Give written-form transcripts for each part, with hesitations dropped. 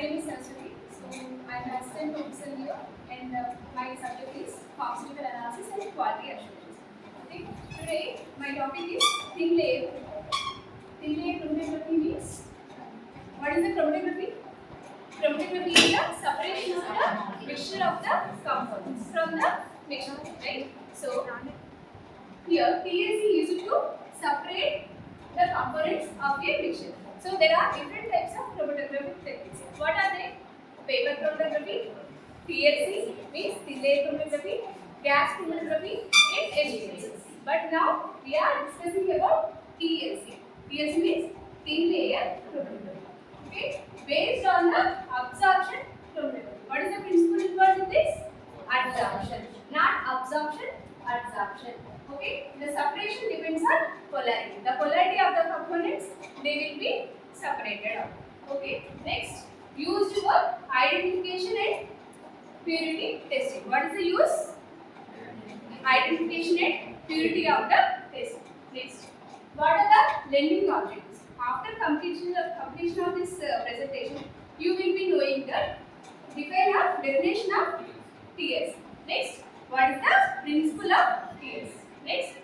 name is Saraswati. So I am assistant professor here, and my subject is pharmaceutical analysis and quality assurance. Okay. Today my topic is thin layer. Thin layer chromatography means, what is the chromatography? Chromatography is the separation of the mixture of the components from the mixture, right? So here TLC used to separate the components of a mixture. So there are different types of chromatographic techniques. What are they? Paper chromatography, TLC means thin layer chromatography, gas chromatography, and HPLC. But now we are discussing about TLC. TLC means thin layer chromatography. Okay, based on the absorption chromatography. What is the principle involved in this? Adsorption, not absorption, adsorption. Okay, the separation depends on polarity. The polarity of the components, they will be separated out. Okay, next, used for identification and purity testing. What is the use? Identification and purity of the test. Next, what are the lending objects? After completion of this presentation, you will be knowing the definition of TLC. Next, what is the principle of TLC? Next,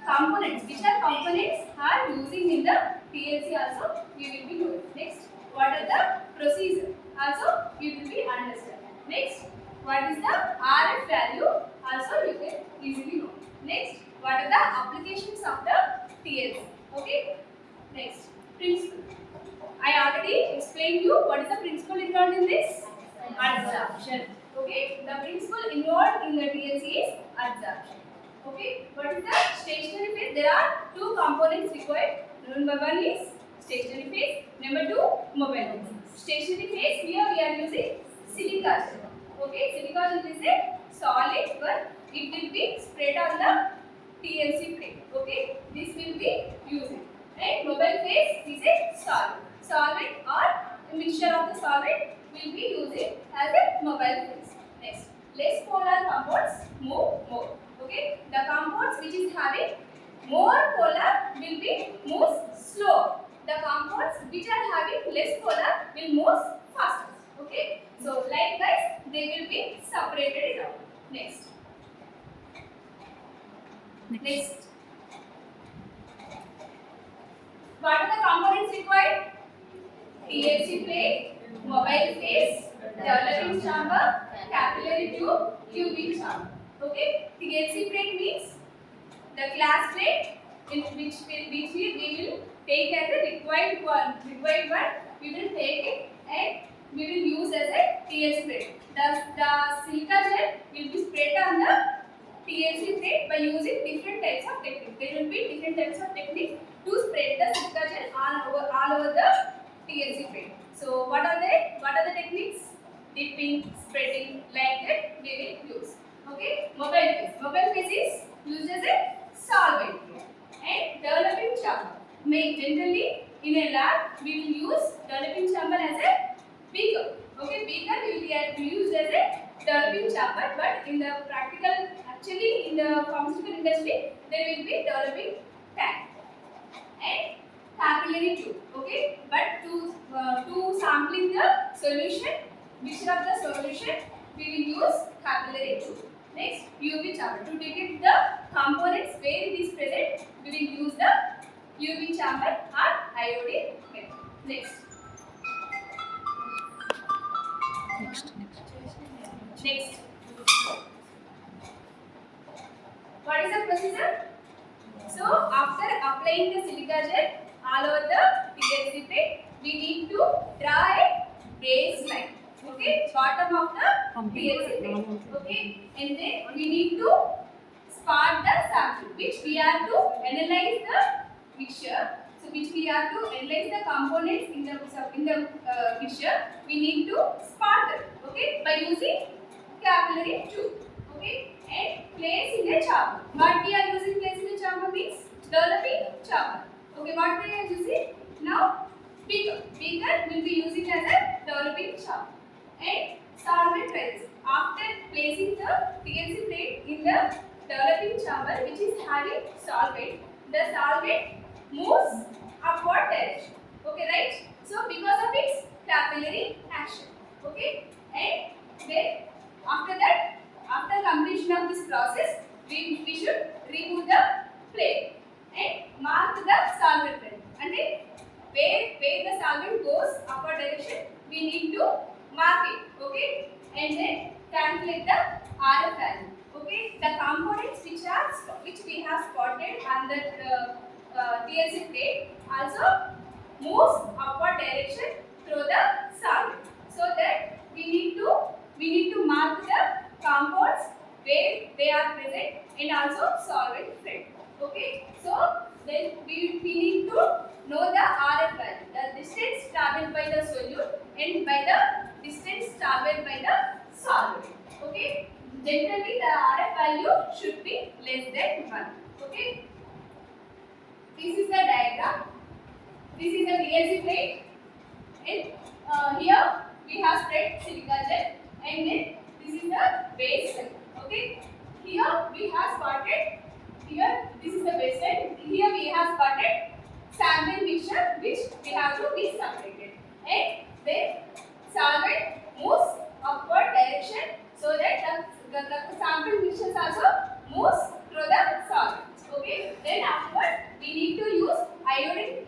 components. Which are components are using in the TLC also you will be knowing. Next, what are the procedure? Also you will be understanding. Next, what is the RF value? Also you can easily know. Next, what are the applications of the TLC? Okay. Next, principle. I already explained you what is the principle involved in this? Adsorption. Okay. The principle involved in the TLC is adsorption. Okay, what is the stationary phase? There are two components required. Number one is stationary phase. Number two, mobile phase. Stationary phase, here we are using silica gel. Okay, silica gel is a solid one. It will be spread on the TLC plate. Okay, this will be using. And mobile phase is a solid. Solvent or a mixture of the solvent will be using as a mobile phase. Next, less polar compounds move more. Okay, the compounds which is having more polar will be move slow. The compounds which are having less polar will move faster. Okay, so likewise they will be separated out. Next. What are the components required? TLC plate, mobile phase, developing chamber, capillary tube, tubing chamber. Okay, TLC plate means the glass plate in which we will take as a required one. We will take it and we will use as a TLC plate. The silica gel will be spread on the TLC plate by using different types of techniques. There will be different types of techniques to spread the silica gel all over the TLC plate. So what are they? What are the techniques? Dipping, spreading, like that we will use. Okay, mobile phase. Mobile phase is used as a solvent and developing chamber. Generally in a lab we will use developing chamber as a beaker. Okay, beaker will be used as a developing chamber, but in the practical, actually in the pharmaceutical industry, there will be developing tank and capillary tube. Okay, but to sampling the solution, mixture of the solution, we will use capillary tube. Next, UV chamber. To detect the components where it is present, we will use the UV chamber or iodine method. Next. What is the procedure? So, after applying the silica gel all over the TLC plate, we need to draw a baseline. Okay, bottom of the TLC plate. Okay, and then we need to spot the sample, which we are to analyze the mixture. So, which we are to analyze the components in the mixture. We need to spot them. Okay, by using capillary tube. Okay, and place in a chamber. What we are using place in a chamber means developing chamber. Okay, what we are using now? Beaker. Beaker will be using as a developing chamber. And solvent trays. After placing the TLC plate in the developing chamber, which is having solvent, the solvent moves upward direction. Okay, right? So because of its capillary action. where the solvent goes upward direction, we need to mark it. Okay, and then calculate the RF value. Okay, the components which we have spotted on the TLC plate also moves upward direction through the solvent. So that we need to mark the compounds where they are present and also solvent front. Okay, so then we need to know the RF value, the distance traveled by the solute and by the distance traveled by the solvent. Okay, generally the RF value should be less than 1. Okay, this is the diagram. This is a TLC plate, and here we have spread silica gel, and then this is the base cell. Okay, here we have spotted. Here this is the base cell. Here we have spotted sample mixture which we have to be separated, and then solvent moves upward direction so that the sample mixture also moves through the solvent. Okay, then afterwards we need to use iodine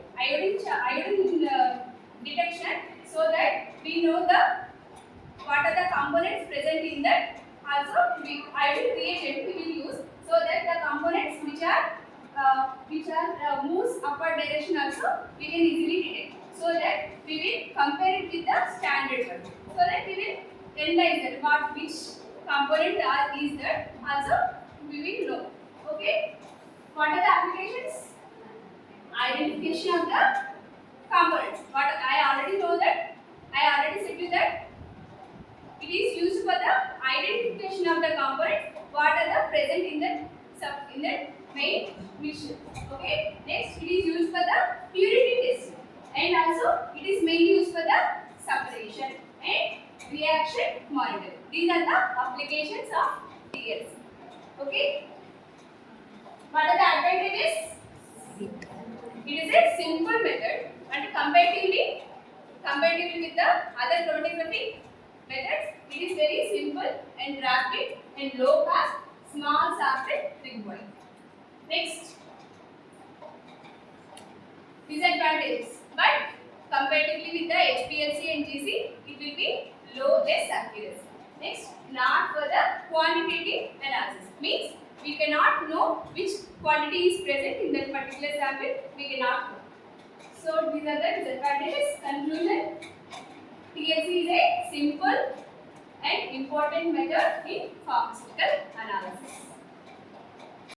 detection so that we know what are the components present in that. Also, iodine reagent we will use so that the components which are moves upward direction also we can easily detect. So that we will compare it with the standard one. So that we will analyze that which component is that. Also, we will know. Okay. What are the applications? Identification of the components. What I already know that. I already said you that it is used for the identification of the components. What are the present in the main mixture. Okay. Next, it is used for the purity test, and also it is mainly used for the separation and reaction monitoring. These are the applications of TLC. Okay. What are the advantages? It is a simple method and comparatively with the other chromatography methods, it is very simple and rapid and low cost, small sample required. Next, disadvantages. But comparatively with the HPLC and GC, it will be less accuracy. Next, not for the quantitative analysis. Means we cannot know which quantity is present in that particular sample. We cannot know. So these are the disadvantages. Conclusion: TLC is a simple and important method in pharmaceutical